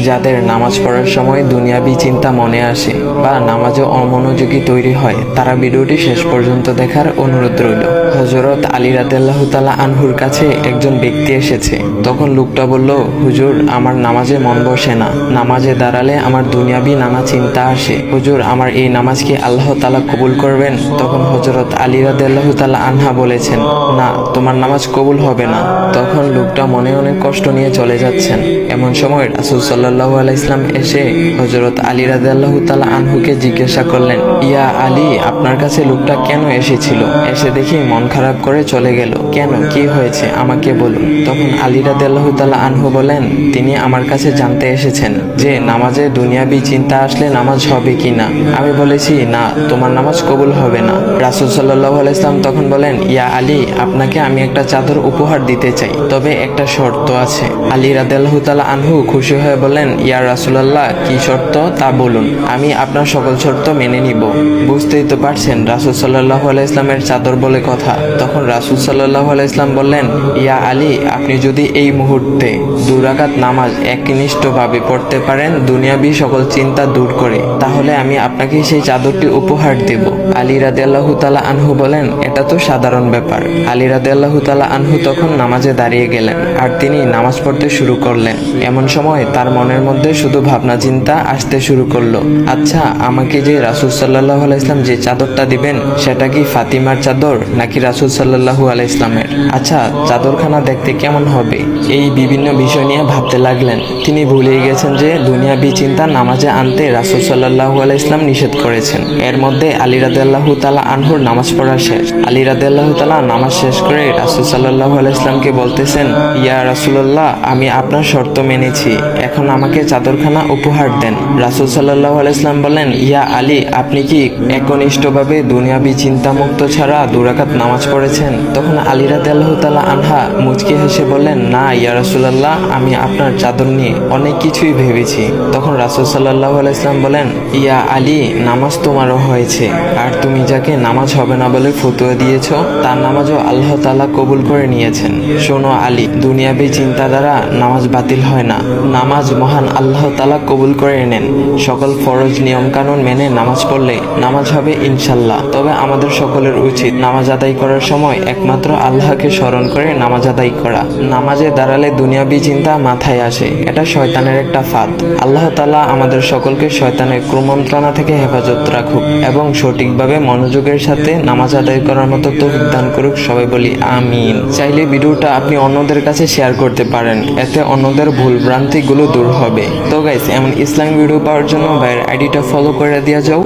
যাদের নামাজ পড়ার সময় দুনিয়াবি চিন্তা মনে আসে বা নামাজে অমনোযোগী তৈরি হয়, তারা ভিডিওটি শেষ পর্যন্ত দেখার অনুরোধ রইল। হযরত আলী রাদিয়াল্লাহু তাআলা আনহুর কাছে একজন ব্যক্তি এসেছে। তখন লোকটা বলল, হুজুর, আমার নামাজে মন বসে না। নামাজে দাঁড়ালে আমার দুনিয়াবি নানা চিন্তা আসে। হুজুর, আমার এই নামাজ কি আল্লাহ তাআলা কবুল করবেন? তখন হযরত আলী রাদিয়াল্লাহু তাআলা আনহা বলেছেন, না, তোমার নামাজ কবুল হবে না। তখন লোকটা মনে অনেক কষ্ট নিয়ে চলে যাচ্ছেন। এমন সময় রাসূল সাল্লাল্লাহু আলাইহি ওয়াসাল্লাম এসে হযরত আলী রাদিয়াল্লাহু তাআলা আনহুকে জিজ্ঞাসা করলেন, ইয়া আলী, আপনার কাছে লোকটা কেন এসেছিল? এসে দেখি মন খারাপ করে চলে গেল। কেন, কি হয়েছে আমাকে বলুন। তখন আলী রাদিয়াল্লাহু তাআলা আনহু বলেন, তিনি আমার কাছে জানতে এসেছেন যে নামাজে দুনিয়াবি চিন্তা আসলে নামাজ হবে কিনা। আমি বলেছি, না, তোমার নামাজ কবুল হবে না। রাসূল সাল্লাল্লাহু আলাইহি ওয়াসাল্লাম তখন বলেন, ইয়া আলী, আপনাকে আমি একটা চাদর উপহার দিতে চাই, তবে একটা শর্ত আছে। আলী রাদিয়াল্লাহু তাআলা আনহু খুশি হয়ে বলেন, ইয়া রাসূলুল্লাহ, কি শর্ত তা বলুন, আমি আপনার সকল শর্ত মেনে নিব। বুঝতেই তো পারছেন রাসূল সাল্লাল্লাহু আলাইহি ওয়াসাল্লামের চাদর বলে কথা। তখন রাসূল সাল্লাল্লাহু আলাইহি ওয়াসাল্লাম বললেন, ইয়া আলী, আপনি যদি এই মুহূর্তে 2 রাকাত নামাজ একনিষ্ঠভাবে পড়তে পারেন দুনিয়াবি সকল চিন্তা দূর করে, তাহলে আমি আপনাকে সেই চাদরটি উপহার দেব। আলী রাদিয়াল্লাহু তাআলা আনহু বলেন, এটা তো সাধারণ ব্যাপার। আলী রাদিয়াল্লাহু তাআলা আনহু তখন নামাজে দাঁড়িয়ে গেলেন আর তিনি নামাজ পড়তে শুরু করলেন। এমন সময় তার মনের মধ্যে শুধু ভাবনা চিন্তা আসতে শুরু করলো, আচ্ছা, আমাকে যে রাসূল সাল্লাল্লাহু আলাইহি ওয়াসাল্লাম যে চাদরটা দিবেন, সেটা কি ফাতিমার চাদর নাকি রাসূল সাল্লাল্লাহু আলাইহি ওয়াসাল্লামের? আচ্ছা, চাদরখানা দেখতে কেমন হবে? এই বিভিন্ন বিষয় নিয়ে ভাবতে লাগলেন। তিনি ভুলেই গেছেন যে দুনিয়াবি চিন্তা নামাজে আনতে রাসূল সাল্লাল্লাহু আলাইহি ওয়াসাল্লাম নিষেধ করেছেন। এর মধ্যে আলী রাদিয়াল্লাহু তাআলা আনহুর নামাজ পড়া শেষ। আলী রাদিয়াল্লাহু তাআলা নামাজ শেষ করে রাসূল সাল্লাল্লাহু আলাইহি ওয়াসাল্লামকে বলতেছেন, ইয়া রাসূলুল্লাহ, আমি আপনার শর্ত মেনেছি, এখন আমাকে চাদরখানা উপহার দেন। রাসূল সাল্লাল্লাহু আলাইহি ওয়াসাল্লাম বলেন, ইয়া আলী, আপনি কি একনিষ্ঠভাবে দুনিয়াবি চিন্তামুক্ত ছাড়া 2 রাকাত নামাজ পড়েছেন? তখন আলী রাদিয়াল্লাহু তাআলা আনহা মুচকি হেসে বললেন, না ইয়া রাসূলুল্লাহ, আমি আপনার চাদর নিয়ে অনেক কিছুই ভেবেছি। তখন রাসূল সাল্লাল্লাহু আলাইহি ওয়াসাল্লাম বলেন, ইয়া আলী, নামাজ তোমারও হয়েছে, আর তুমি যাকে নামাজ হবে না বলে ফতোয়া দিয়েছো, তার নামাজও আল্লাহ তাআলা কবুল করে নিয়েছেন। শোনো আলী, দুনিয়াবি চিন্তা দ্বারা নামাজ বাতিল হয় না, নামাজ মহান আল্লাহ তাআলা কবুল করে নেন। সকল ফরজ নিয়ম কানুন মেনে নামাজ পড়লে নামাজ হবে ইনশাল্লাহ। তবে আমাদের সকলের উচিত নামাজ আদায় করার সময় একমাত্র আল্লাহকে স্মরণ করে নামাজ আদায় করা। নামাজে দাঁড়ালে দুনিয়াবি চিন্তা মাথায় আসে, এটা শয়তানের একটা ফাঁদ। আল্লাহ তাআলা আমাদের সকলকে শয়তানের কুমন্ত্রণা থেকে হেফাজত রাখুক এবং সঠিকভাবে মনোযোগের সাথে নামাজ আদায় করার মতো তৌফিক দান করুক। সবাই বলি আমিন। চাইলে ভিডিওটা আপনি অন্যদের কাছে শেয়ার করতে পারেন, এতে অন্যদের ভুল ভ্রান্তিগুলো দূর হবে। তো গাইস, এমন ইসলামিক ভিডিও পাওয়ার জন্য ভাইয়ের আইডিটা ফলো করে দেওয়া যাও।